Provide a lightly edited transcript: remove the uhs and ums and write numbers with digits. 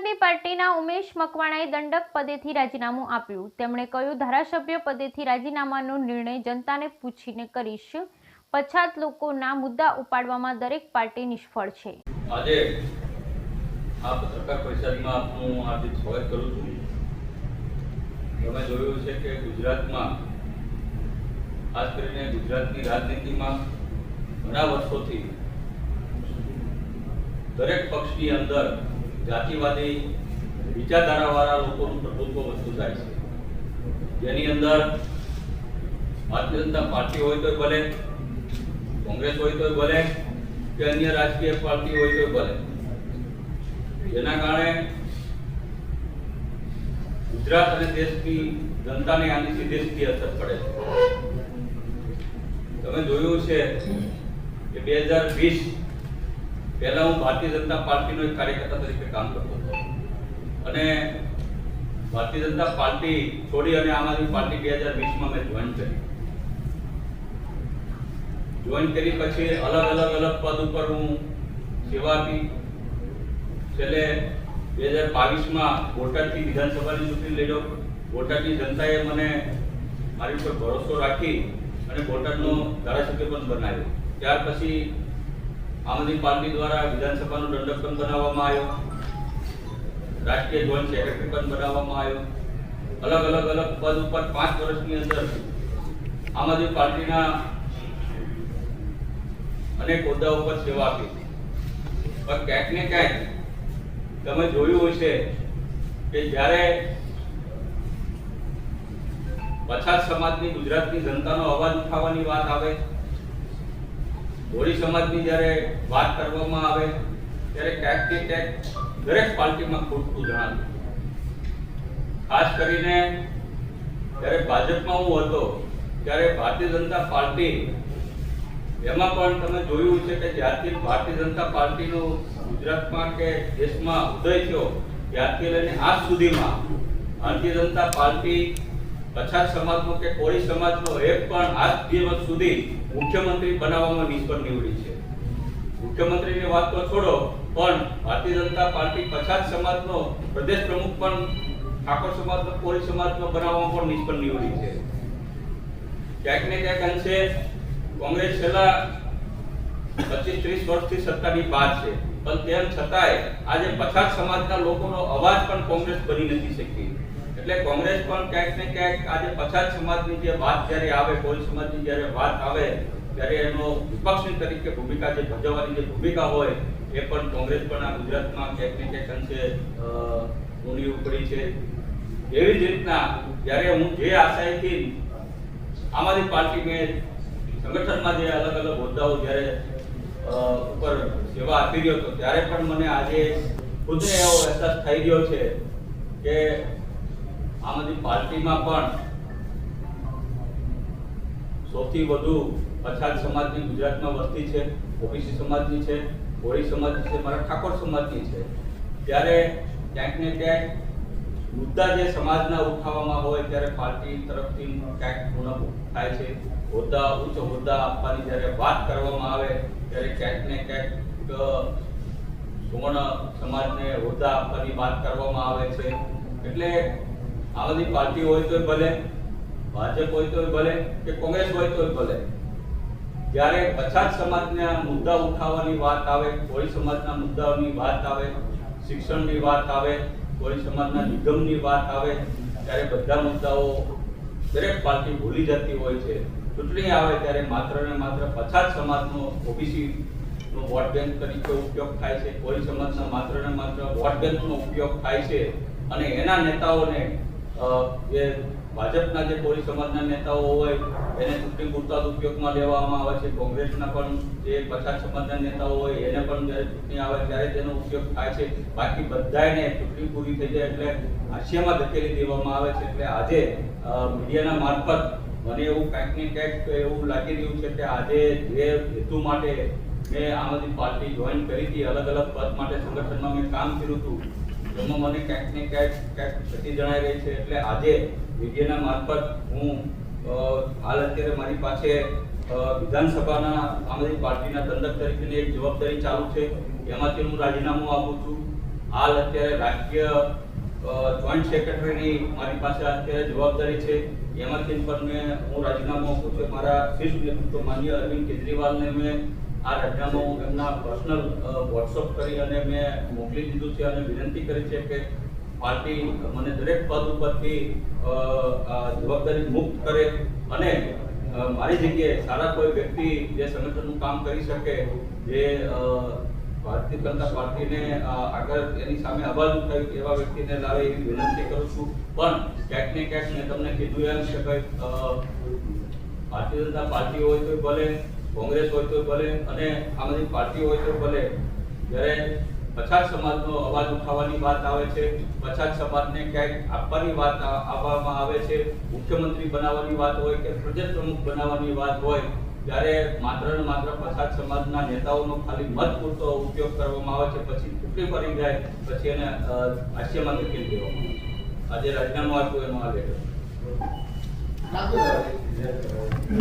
આદમી પાર્ટીના ઉમેશ મકવાણાએ દંડક પદેથી રાજીનામું આપ્યું। તેમણે કહ્યું, ધારાસભ્ય પદેથી રાજીનામાનો નિર્ણય જનતાને પૂછીને કરીશ। પછાત લોકોના મુદ્દા ઉપાડવામાં દરેક પાર્ટી નિષ્ફળ છે। આજે આ પત્રકાર પરિષદમાં આપનું હાર્દિક સ્વાગત કરું છું। તમે જોયું છે કે ગુજરાતમાં ખાસ કરીને ગુજરાતની રાજનીતિમાં ઘણા વર્ષોથી દરેક પક્ષની અંદર જાતિવાદી વિચારધારાવાળા લોકોનું પ્રભુત્વ વધતું જાય છે, જેની અંદર ભારતીય જનતા પાર્ટી હોય તો ભલે, કોંગ્રેસ હોય તો ભલે કે અન્ય રાજકીય પાર્ટી હોય તો ભલે, જેના કારણે ગુજરાત અને દેશની જનતાને આની સીધી સીધી અસર પડે છે। તમે જોયું છે કે 2020 પહેલા હું ભારતીય જનતા પાર્ટીનો એક કાર્યકર્તા તરીકે કામ કરતો હતો અને ભારતીય જનતા પાર્ટી છોડી અને આમ આદમી પાર્ટી 2020માં મેં જોઈન કરી પછી અલગ પદ ઉપર હું સેવા આપી। છેલ્લે 2022માં બોટાદથી વિધાનસભાની ચૂંટણી લડ્યો। બોટાદની જનતાએ મને મારી ઉપર ભરોસો રાખી અને બોટાદનો ધારાસભ્ય પણ બનાવ્યો। ત્યાર પછી આમ આદમી પાર્ટી દ્વારા વિધાનસભાનો દંડક પણ બનાવવામાં આવ્યો, રાષ્ટ્રીય જોઈન્ટ સેક્રેટરી પણ બનાવવામાં આવ્યો। અલગ પદ ઉપર 5 વર્ષની અંદર આમ આદમી પાર્ટીના અનેક હોદ્દા ઉપર સેવા આપી। પણ ક્યાંક ને ક્યાંક તમે જોયું હશે કે જ્યારે પછાત સમાજની ગુજરાતની જનતાનો અવાજ ઉઠાવવાની વાત આવે, કોળી સમાજની જ્યારે વાત કરવામાં આવે ત્યારે ક્યાંક ને ક્યાંક દરેક પાર્ટીમાં ખૂટતું જણાતું। ખાસ કરીને જ્યારે ભાજપમાં હું હતો ત્યારે ભારતીય જનતા પાર્ટી એમાં પણ તમે જોયું છે કે જ્યારથી ભારતીય જનતા પાર્ટીનો ગુજરાતમાં કે દેશમાં ઉદય થયો ત્યારથી લઈને આજ સુધીમાં ભારતીય જનતા પાર્ટી પછાત સમાજનો કે કોળી સમાજનો એક પણ આજ દિવસ સુધી મુખ્યમંત્રી બનાવવામાં નિષ્ફળ નીવડી છે। મુખ્યમંત્રીની વાત તો છોડો, પણ ભારતીય જનતા પાર્ટી પછાત સમાજનો પ્રદેશ પ્રમુખ પણ ઠાકોર સમાજનો કોળી સમાજનો બનાવવામાં પણ નિષ્ફળ નીવડી છે। ક્યાંક ને ક્યાંક અંશે કોંગ્રેસ છેલ્લા 25-30 વર્ષથી સત્તાની બહાર છે, પણ તેમ છતાંય આજે પછાત સમાજના લોકોનો અવાજ પણ કોંગ્રેસ બની નથી શકી। એટલે કોંગ્રેસ પણ ક્યાંક ને ક્યાંક આજે પછાત સમાજની જે વાત જ્યારે આવે, કોળી સમાજની જ્યારે વાત આવે ત્યારે એનો વિપક્ષની તરીકે ભૂમિકા જે ભજવવાની જે ભૂમિકા હોય એ પણ કોંગ્રેસ પણ આ ગુજરાતમાં ક્યાંક ને ક્યાંક અંશે ઊંડી ઉપડી છે। એવી જ રીતના જ્યારે હું જે આશયથી આમ આદમી પાર્ટી મેં સંગઠનમાં જે અલગ હોદ્દાઓ જ્યારે ઉપર સેવા આપી રહ્યો હતો ત્યારે પણ મને આજે ખુદને એવો અહેસાસ થઈ રહ્યો છે કે આમ આદમી પાર્ટીમાં પણ સૌથી વધુ પછાત સમાજની ગુજરાતમાં વસ્તી છે, ઓબીસી સમાજની છે, કોળી સમાજની છે, મારા ઠાકોર સમાજની છે। ત્યારે ક્યાંક ને ક્યાંક મુદ્દા જે સમાજના ઉઠાવવામાં હોય ત્યારે પાર્ટી તરફથી ક્યાંક ઉણપ થાય છે। હોદ્દા ઉચ્ચ હોદ્દા આપવાની જ્યારે વાત કરવામાં આવે ત્યારે ક્યાંક ને ક્યાંક સુવર્ણ સમાજને હોદ્દા આપવાની વાત કરવામાં આવે છે। એટલે આ બધી પાર્ટી હોય તો ભલે, ભાજપ હોય તો ભલે કે કોંગ્રેસ હોય તો ભલે, જ્યારે પછાત સમાજના મુદ્દા ઉઠાવવાની વાત આવે, કોળી સમાજના મુદ્દાઓની વાત આવે, શિક્ષણની વાત આવે, કોળી સમાજના નિગમની વાત આવે ત્યારે બધા મુદ્દાઓ દરેક પાર્ટી ભૂલી જતી હોય છે। ચૂંટણી આવે ત્યારે માત્ર ને માત્ર પછાત સમાજનો ઓબીસી નો વોટ બેંક તરીકે ઉપયોગ થાય છે, કોળી સમાજના માત્ર ને માત્ર વોટ બેંકનો ઉપયોગ થાય છે અને એના નેતાઓને જે ભાજપના જે કોળી સમાજના નેતાઓ હોય એને ચૂંટણી પૂરતા ઉપયોગમાં લેવામાં આવે છે। કોંગ્રેસના પણ જે પછાત સમાજના નેતાઓ હોય એને પણ જ્યારે ચૂંટણી આવે ત્યારે તેનો ઉપયોગ થાય છે। બાકી બધાને ચૂંટણી પૂરી થઈ જાય એટલે હાસ્યમાં ધકેલી દેવામાં આવે છે। એટલે આજે મીડિયાના મારફત મને એવું ક્યાંક ને ક્યાંક એવું લાગી રહ્યું છે કે આજે જે હેતુ માટે મેં આમ આદમી પાર્ટી જોઈન કરી હતી, અલગ પદ માટે સંગઠનમાં મેં કામ કર્યું હતું, એમાં મને ક્યાંક ને ક્યાંક ક્ષતિ જણાઈ રહી છે। એટલે આજે મીડિયાના મારફત હું હાલ અત્યારે મારી પાસે વિધાનસભાના આમ આદમી પાર્ટીના દંડક તરીકેની એક જવાબદારી ચાલુ છે, એમાંથી હું રાજીનામું આપું છું। હાલ અત્યારે રાજકીય જોઈન્ટ સેક્રેટરીની મારી પાસે અત્યારે જવાબદારી છે. એમાંથી પણ હું રાજીનામું આપું છું. મારા શીર્ષ નેતૃત્વ માન્ય અરવિંદ કેજરીવાલને મેં આ રાજીનામું એમના પર્સનલ વોટ્સઅપ કરી અને મેં મોકલી દીધું છે અને વિનંતી કરી છે કે પાર્ટી મને દરેક પદ ઉપરથી જવાબદારી મુક્ત કરે અને મારી જગ્યાએ સારા કોઈ વ્યક્તિ જે સંગઠનનું કામ કરી શકે, જે ભારતીય જનતા પાર્ટીને આગળ એની સામે અવાજ ઉઠાવી એવા વ્યક્તિને લાવે એવી વિનંતી કરું છું. પણ ક્યાંક ને ક્યાંક મેં તમને કીધું એમ કે ભાઈ ભારતીય જનતા પાર્ટી હોય તો ભલે, કોંગ્રેસ હોય તો ભલે અને આમ આદમી પાર્ટી હોય તો ભલે, જ્યારે પછાત સમાજનો અવાજ ઉઠાવવાની વાત આવે છે, પછાત સમાજને ક્યાંક આપવાની વાત આપવામાં આવે છે, મુખ્યમંત્રી બનાવવાની વાત હોય કે પ્રદેશ પ્રમુખ બનાવવાની વાત હોય, ત્યારે માત્ર ને માત્ર પછાત સમાજના નેતાઓનો ખાલી મત પૂરતો ઉપયોગ કરવામાં આવે છે. પછી ચૂંટણી પડી જાય પછી એને હાસ્યમાં ધકેલી દેવામાં આવે છે. આજે રાજીનામું આપ્યું એનો આ લેટર.